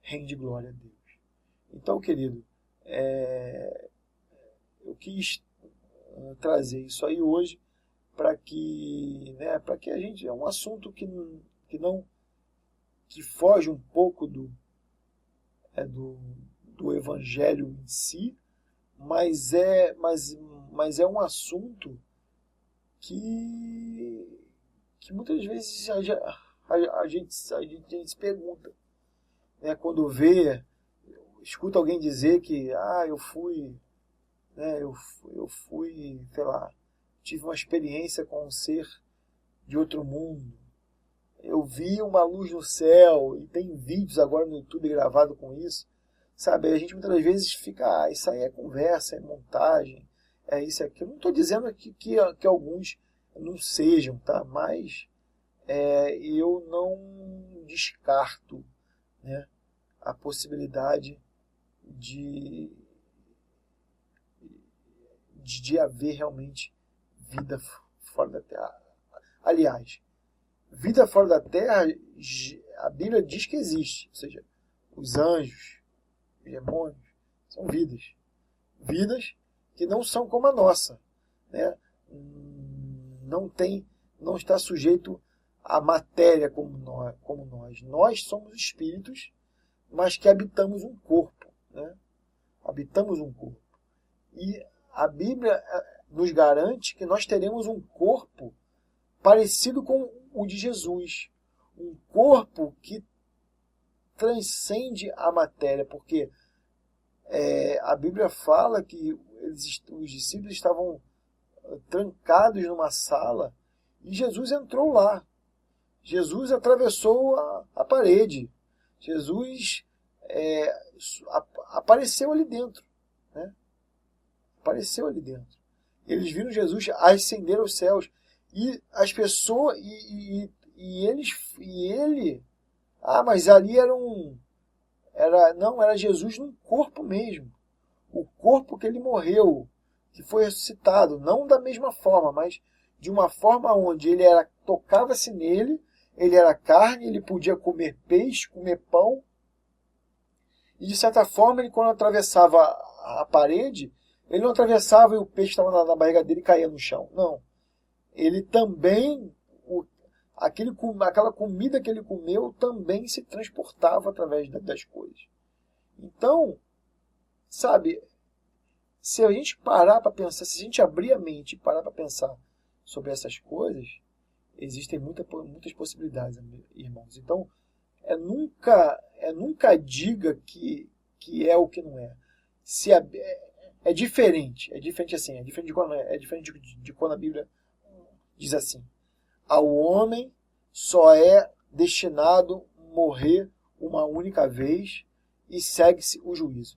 rende glória a Deus. Então, querido, eu quis trazer isso aí hoje para que a gente... É um assunto que foge um pouco do Evangelho em si, mas é um assunto que muitas vezes a gente se pergunta, né, quando escuta alguém dizer que eu fui, sei lá, tive uma experiência com um ser de outro mundo, eu vi uma luz no céu, e tem vídeos agora no YouTube gravado com isso, sabe? A gente muitas vezes fica, isso aí é conversa, é montagem, é isso aqui. Eu não estou dizendo que alguns não sejam, tá? Mas eu não descarto, né, a possibilidade de haver realmente vida fora da Terra. Aliás, vida fora da Terra, a Bíblia diz que existe. Ou seja, os anjos, os demônios, são vidas. Vidas que não são como a nossa, né? Não está sujeito à matéria como nós. Nós somos espíritos, mas que habitamos um corpo, né? Habitamos um corpo. E a Bíblia nos garante que nós teremos um corpo parecido com o de Jesus. Um corpo que transcende a matéria, porque a Bíblia fala que os discípulos estavam trancados numa sala e Jesus entrou lá. Jesus atravessou a parede. Jesus apareceu ali dentro, né? Apareceu ali dentro. Eles viram Jesus ascender aos céus e as pessoas e ele, mas ali era Jesus num corpo mesmo. O corpo que ele morreu, que foi ressuscitado, não da mesma forma, mas de uma forma onde tocava-se nele, ele era carne, ele podia comer peixe, comer pão. E de certa forma, ele quando atravessava a parede, ele não atravessava e o peixe estava na barriga dele e caía no chão. Não. Ele também, aquela comida que ele comeu também se transportava através das coisas. Então, sabe, se a gente parar para pensar, se a gente abrir a mente e parar para pensar sobre essas coisas, existem muitas possibilidades, irmãos. Então, nunca diga que é o que não é. É diferente assim, é diferente de quando a Bíblia diz assim: ao homem só é destinado morrer uma única vez e segue-se o juízo.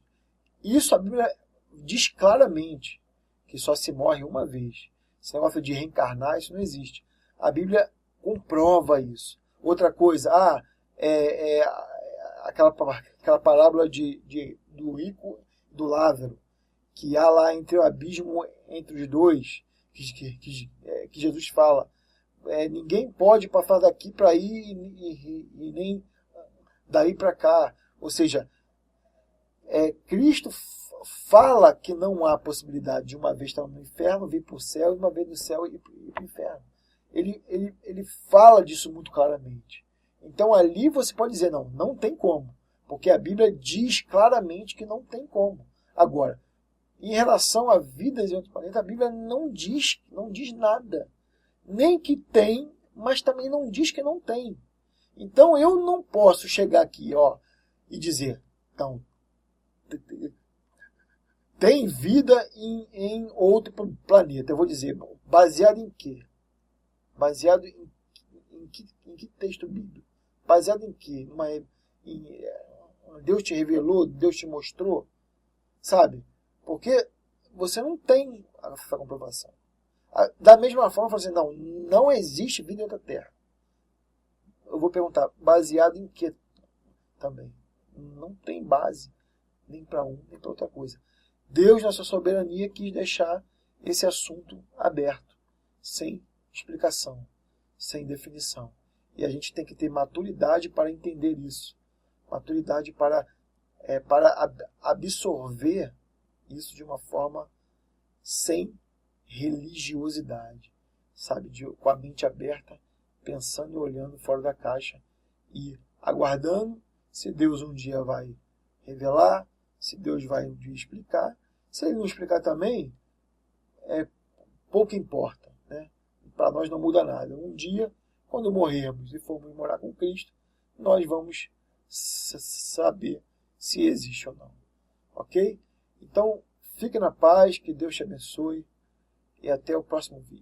Isso a Bíblia diz claramente que só se morre uma vez. Esse negócio de reencarnar, isso não existe. A Bíblia comprova isso. Outra coisa, aquela parábola do rico e do Lázaro, que há lá entre o abismo entre os dois, que Jesus fala. Ninguém pode passar daqui para ir e nem daí para cá. Ou seja, Cristo fala que não há possibilidade de uma vez estar no inferno, vir para o céu, e uma vez do céu ir para o inferno. Ele fala disso muito claramente. Então ali você pode dizer, não tem como. Porque a Bíblia diz claramente que não tem como. Agora, em relação a vidas em outro planeta, a Bíblia não diz nada. Nem que tem, mas também não diz que não tem. Então eu não posso chegar aqui e dizer, então, tem vida em outro planeta. Eu vou dizer, baseado em quê? Baseado em que texto bíblico? Baseado em quê? Deus te revelou? Deus te mostrou? Sabe? Porque você não tem essa comprovação. Da mesma forma, você não existe vida em outra terra. Eu vou perguntar, baseado em que também? Não tem base, nem para um, nem para outra coisa. Deus, na sua soberania, quis deixar esse assunto aberto, sem explicação, sem definição. E a gente tem que ter maturidade para entender isso. Maturidade para absorver isso de uma forma sem religiosidade, sabe? Com a mente aberta, pensando e olhando fora da caixa e aguardando se Deus um dia vai revelar, se Deus vai um dia explicar. Se Ele não explicar também, pouco importa, né? Para nós não muda nada. Um dia, quando morrermos e formos morar com Cristo, nós vamos saber se existe ou não. Ok? Então, fique na paz, que Deus te abençoe e até o próximo vídeo.